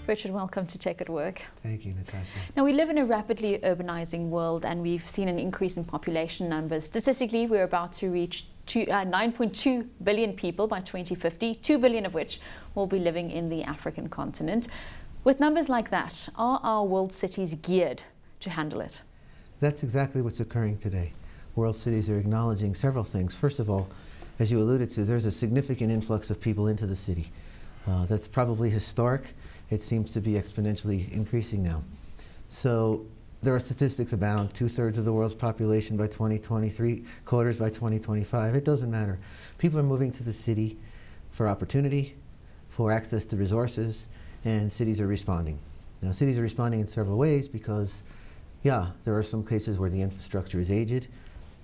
Richard, welcome to Tech at Work. Thank you, Natascha. Now, we live in a rapidly urbanizing world, and we've seen an increase in population numbers. Statistically, we're about to reach 9.2 billion people by 2050, 2 billion of which will be living in the African continent. With numbers like that, are our world cities geared to handle it? That's exactly what's occurring today. World cities are acknowledging several things. First of all, as you alluded to, there's a significant influx of people into the city. That's probably historic. It seems to be exponentially increasing now. So there are statistics abound: 2/3 of the world's population by 2023, quarters by 2025. It doesn't matter. People are moving to the city for opportunity, for access to resources, and cities are responding. Now, cities are responding in several ways because, yeah, there are some cases where the infrastructure is aged.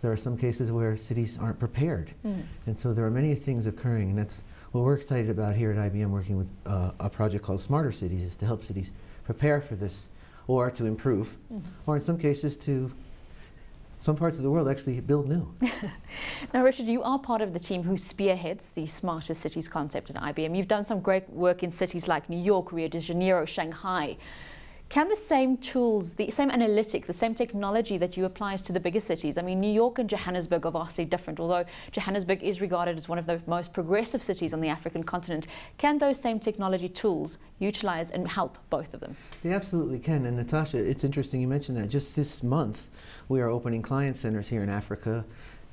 There are some cases where cities aren't prepared. And so there are many things occurring, and that's what we're excited about here at IBM, working with a project called Smarter Cities, is to help cities prepare for this, or to improve, or in some cases to, some parts of the world, actually build new. Now, Richard, you are part of the team who spearheads the Smarter Cities concept at IBM. You've done some great work in cities like New York, Rio de Janeiro, Shanghai. Can the same tools, the same analytic, the same technology that you applies to the bigger cities? I mean, New York and Johannesburg are vastly different, although Johannesburg is regarded as one of the most progressive cities on the African continent. Can those same technology tools utilize and help both of them? They absolutely can. And Natascha, it's interesting you mentioned that. Just this month, we are opening client centers here in Africa,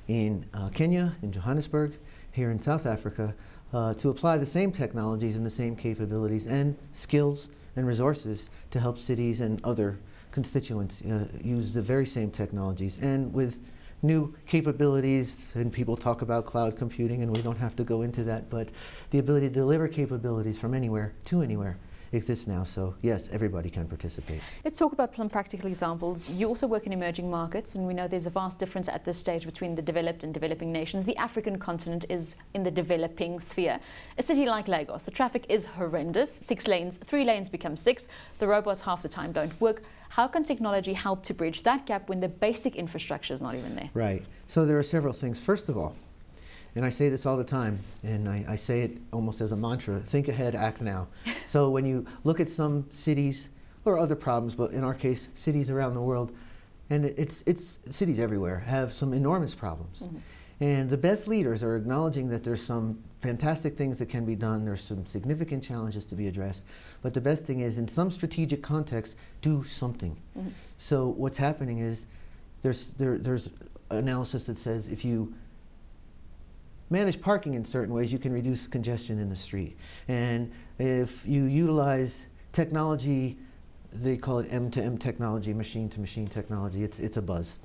in Kenya, in Johannesburg, here in South Africa, to apply the same technologies and the same capabilities and skills and resources to help cities and other constituents use the very same technologies, and with new capabilities. And people talk about cloud computing, and we don't have to go into that, but the ability to deliver capabilities from anywhere to anywhere exists now. So yes, everybody can participate. Let's talk about some practical examples. You also work in emerging markets, and we know there's a vast difference at this stage between the developed and developing nations. The African continent is in the developing sphere. A city like Lagos, the traffic is horrendous. 6 lanes, 3 lanes become 6. The robots half the time don't work. How can technology help to bridge that gap when the basic infrastructure is not even there? Right. So there are several things. First of all, and I say this all the time, and I say it almost as a mantra: think ahead, act now. So when you look at some cities, or other problems, but in our case, cities around the world, and it's cities everywhere, have some enormous problems. And the best leaders are acknowledging that there's some fantastic things that can be done, there's some significant challenges to be addressed, but the best thing is, in some strategic context, do something. So what's happening is, there's analysis that says if you manage parking in certain ways, you can reduce congestion in the street. And if you utilize technology, they call it M2M technology, machine-to-machine technology, it's a buzz.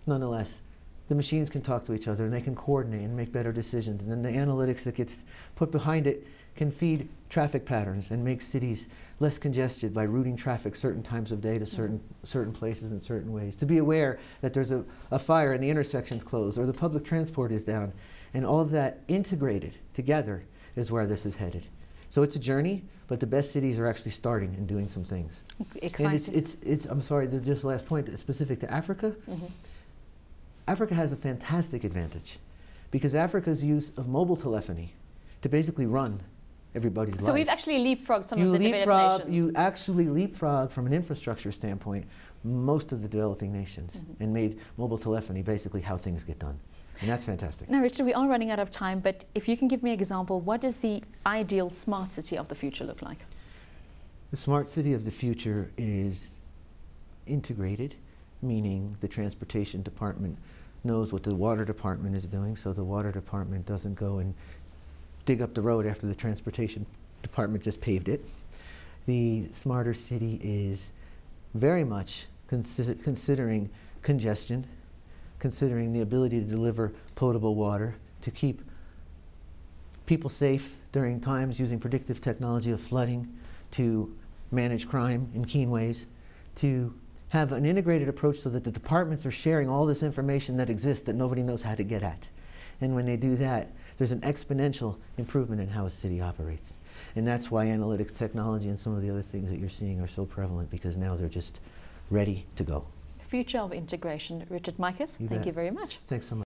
Nonetheless, the machines can talk to each other, and they can coordinate and make better decisions. And then the analytics that gets put behind it can feed traffic patterns and make cities less congested by routing traffic certain times of day to certain places in certain ways. To be aware that there's a fire and the intersection's closed, or the public transport is down. And all of that integrated together is where this is headed. So it's a journey, but the best cities are actually starting and doing some things. Exciting. And it's I'm sorry, just the last point, specific to Africa. Africa has a fantastic advantage, because Africa's use of mobile telephony to basically run everybody's life. So we've actually leapfrogged some of the developed nations. You actually leapfrog from an infrastructure standpoint most of the developing nations, and made mobile telephony basically how things get done. And that's fantastic. Now, Richard, we are running out of time, but if you can give me an example, what does the ideal smart city of the future look like? The smart city of the future is integrated, meaning the transportation department knows what the water department is doing, so the water department doesn't go and dig up the road after the transportation department just paved it. The smarter city is very much considering congestion, considering the ability to deliver potable water, to keep people safe during times, using predictive technology of flooding, to manage crime in keen ways, to have an integrated approach so that the departments are sharing all this information that exists that nobody knows how to get at. And when they do that, there's an exponential improvement in how a city operates. And that's why analytics technology and some of the other things that you're seeing are so prevalent, because now they're just ready to go. Future of integration. Richard Machos, thank you very much. Thanks so much.